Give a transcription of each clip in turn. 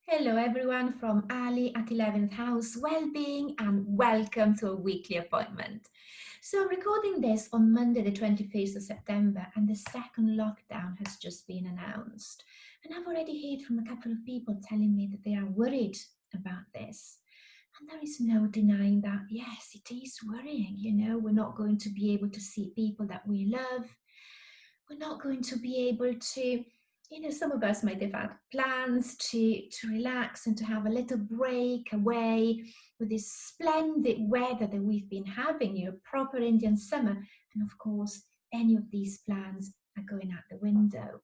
Hello everyone from Ali at 11th House Wellbeing and welcome to a weekly appointment. So I'm recording this on Monday the 21st of September and the second lockdown has just been announced. And I've already heard from a couple of people telling me that they are worried about this. And there is no denying that, yes, it is worrying. We're not going to be able to see people that we love. We're not going to be able to, some of us might have had plans to relax and to have a little break away with this splendid weather that we've been having, proper Indian summer. And of course, any of these plans are going out the window.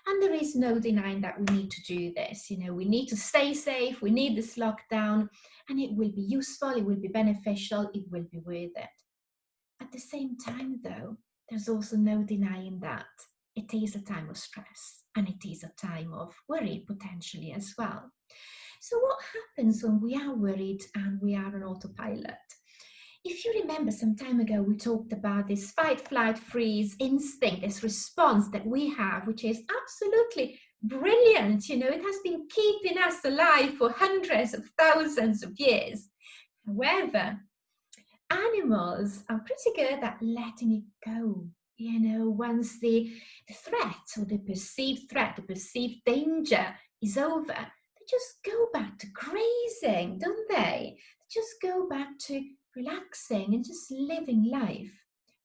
And there is no denying that we need to do this. We need to stay safe. We need this lockdown, and it will be useful. It will be beneficial. It will be worth it. At the same time, though, there's also no denying that it is a time of stress and it is a time of worry potentially as well. So, what happens when we are worried and we are on autopilot? If you remember some time ago, we talked about this fight, flight, freeze instinct, this response that we have, which is absolutely brilliant. It has been keeping us alive for hundreds of thousands of years. However, animals are pretty good at letting it go. Once the threat or the perceived threat, the perceived danger is over, they just go back to grazing, don't they? They just go back to relaxing and just living life.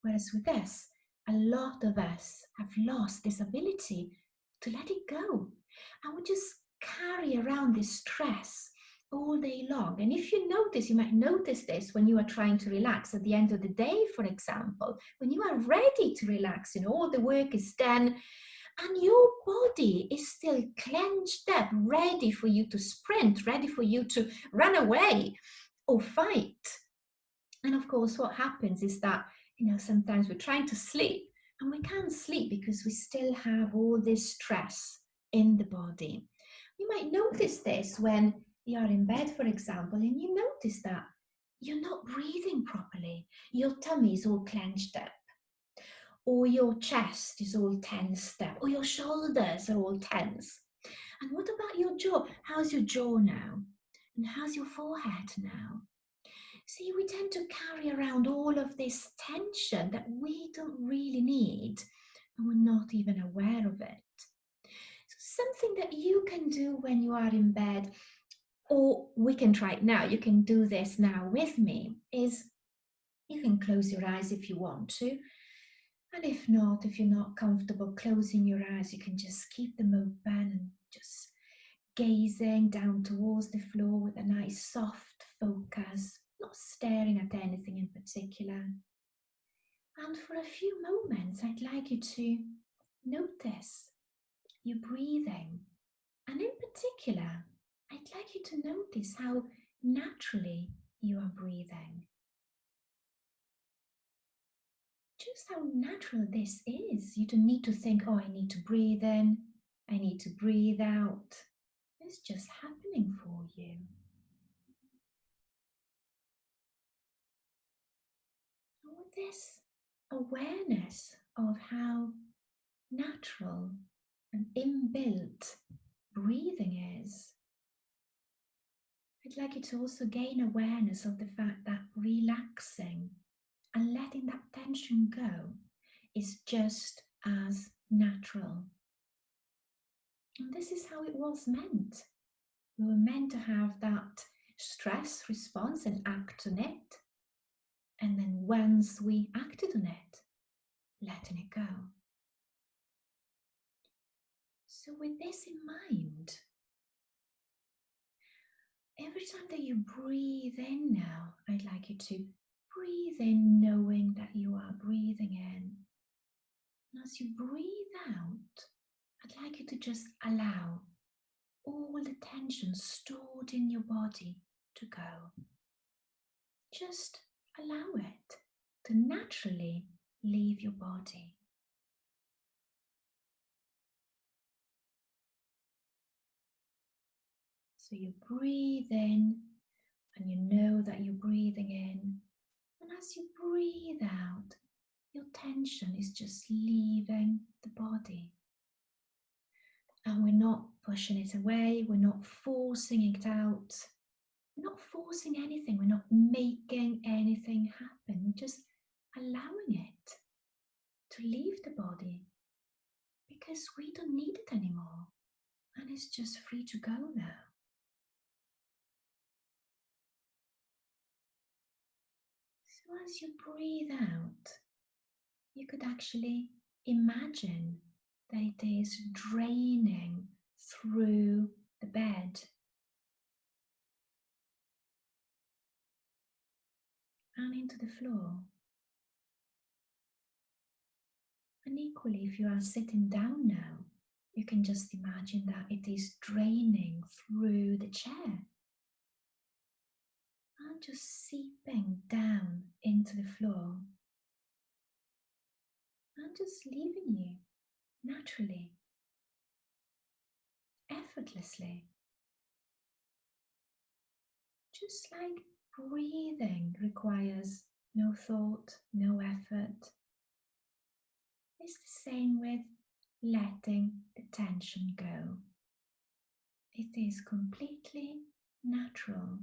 Whereas with us, a lot of us have lost this ability to let it go. And we just carry around this stress all day long. And if you notice, you might notice this when you are trying to relax at the end of the day, for example, when you are ready to relax, all the work is done and your body is still clenched up, ready for you to sprint, ready for you to run away or fight. And of course, what happens is that, sometimes we're trying to sleep and we can't sleep because we still have all this stress in the body. You might notice this when you are in bed, for example, and you notice that you're not breathing properly. Your tummy is all clenched up, or your chest is all tensed up, or your shoulders are all tense. And what about your jaw? How's your jaw now? And how's your forehead now? See, we tend to carry around all of this tension that we don't really need, and we're not even aware of it. So something that you can do when you are in bed, or we can try it now, you can do this now with me, is you can close your eyes if you want to. And if not, if you're not comfortable closing your eyes, you can just keep them open and just gazing down towards the floor with a nice soft focus, not staring at anything in particular. And for a few moments, I'd like you to notice your breathing. And in particular, I'd like you to notice how naturally you are breathing. Just how natural this is. You don't need to think, oh, I need to breathe in, I need to breathe out. It's just happening for you. And with this awareness of how natural and inbuilt breathing is, I'd like you to also gain awareness of the fact that relaxing and letting that tension go is just as natural. And this is how it was meant. We were meant to have that stress response and act on it. And then once we acted on it, letting it go. So with this in mind, every time that you breathe in now, I'd like you to breathe in knowing that you are breathing in. And as you breathe out, I'd like you to just allow all the tension stored in your body to go. Just allow it to naturally leave your body. So you breathe in and you know that you're breathing in. And as you breathe out, your tension is just leaving the body. And we're not pushing it away, we're not forcing it out, we're not forcing anything, we're not making anything happen, we're just allowing it to leave the body because we don't need it anymore and it's just free to go now. So as you breathe out, you could actually imagine that it is draining through the bed and into the floor. And equally, if you are sitting down now, you can just imagine that it is draining through the chair and just seeping down into the floor and just leaving you naturally, effortlessly. Just like breathing requires no thought, no effort. It's the same with letting the tension go. It is completely natural.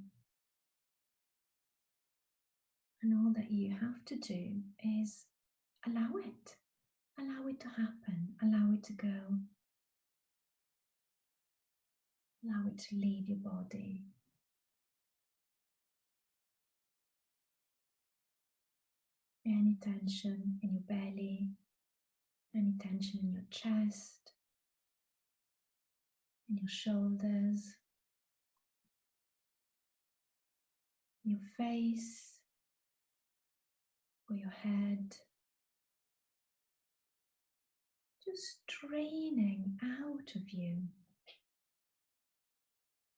And all that you have to do is allow it. Allow it to happen. Allow it to go. Allow it to leave your body. Any tension in your belly, any tension in your chest, in your shoulders, your face, or your head. Just draining out of you.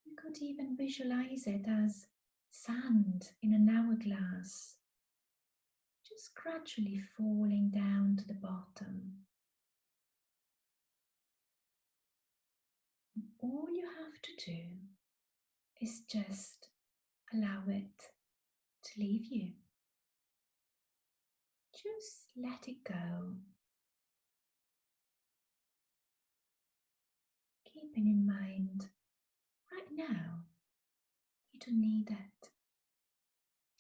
You could even visualize it as sand in an hourglass, just gradually falling down to the bottom. All you have to do is just allow it to leave you. Just let it go. Keeping in mind, right now, you don't need it.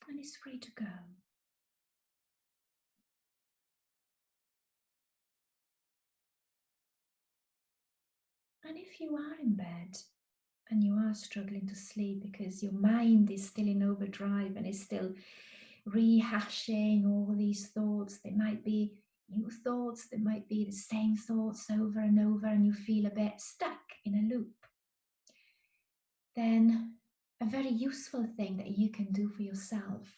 And it's free to go. And if you are in bed and you are struggling to sleep because your mind is still in overdrive and is still rehashing all these thoughts, they might be new thoughts, they might be the same thoughts over and over, and you feel a bit stuck in a loop, then a very useful thing that you can do for yourself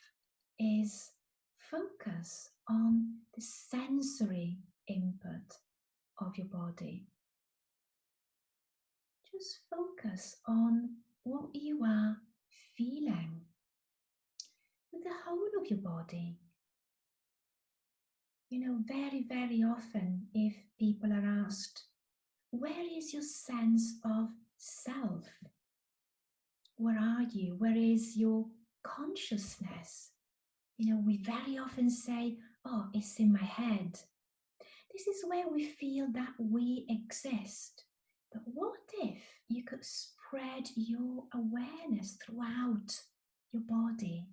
is focus on the sensory input of your body. Just focus on what you are feeling with the whole of your body. You know, very, very often, if people are asked, where is your sense of self? Where are you? Where is your consciousness? You know, we very often say, oh, it's in my head. This is where we feel that we exist. But what if you could spread your awareness throughout your body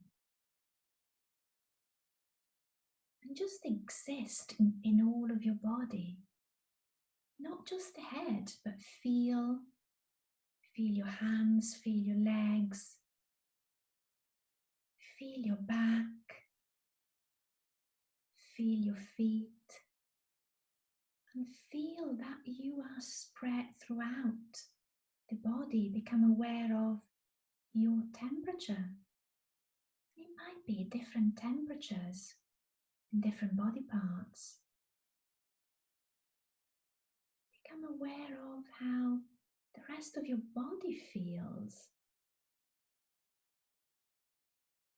and just exist in all of your body? Not just the head, but feel your hands, feel your legs, feel your back, feel your feet, and feel that you are spread throughout the body. Become aware of your temperature. It might be different temperatures in different body parts. Become aware of how the rest of your body feels.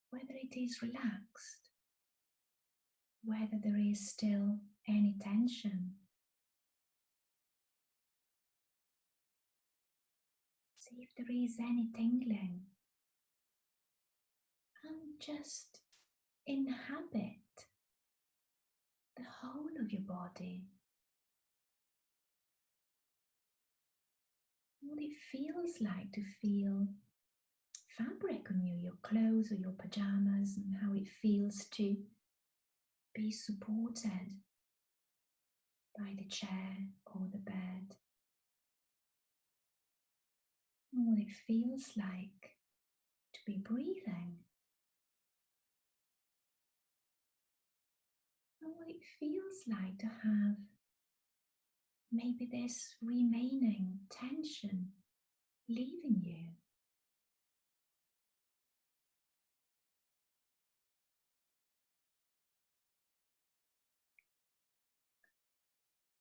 Whether it is relaxed, whether there is still any tension. See if there is any tingling. And just inhabit the whole of your body. it feels like to feel fabric on you, your clothes or your pajamas, and how it feels to be supported by the chair or the bed. And what it feels like to be breathing. And what it feels like to have maybe this remaining tension leaving you.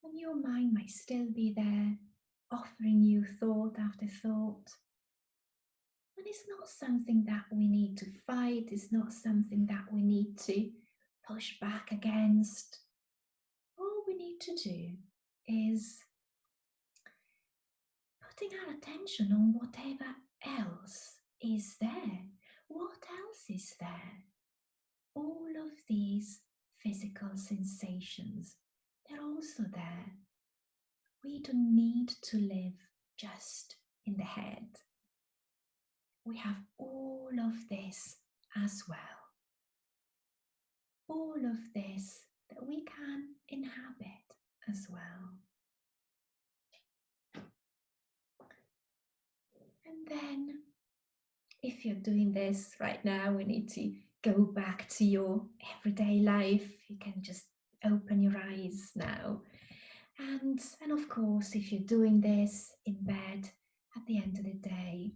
And your mind might still be there, offering you thought after thought. And it's not something that we need to fight, it's not something that we need to push back against. All we need to do is putting our attention on whatever else is there. What else is there? All of these physical sensations, they're also there. We don't need to live just in the head. We have all of this as well. All of this that we can inhabit as well. And then, if you're doing this right now, we need to go back to your everyday life. You can just open your eyes now. And of course, if you're doing this in bed at the end of the day,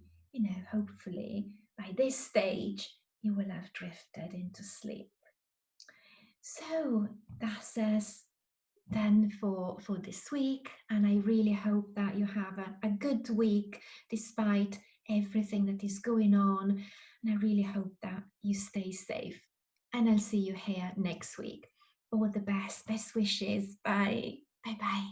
hopefully by this stage, you will have drifted into sleep. So that's us done for this week, and I really hope that you have a good week despite everything that is going on, and I really hope that you stay safe, and I'll see you here next week. All the best wishes. Bye bye.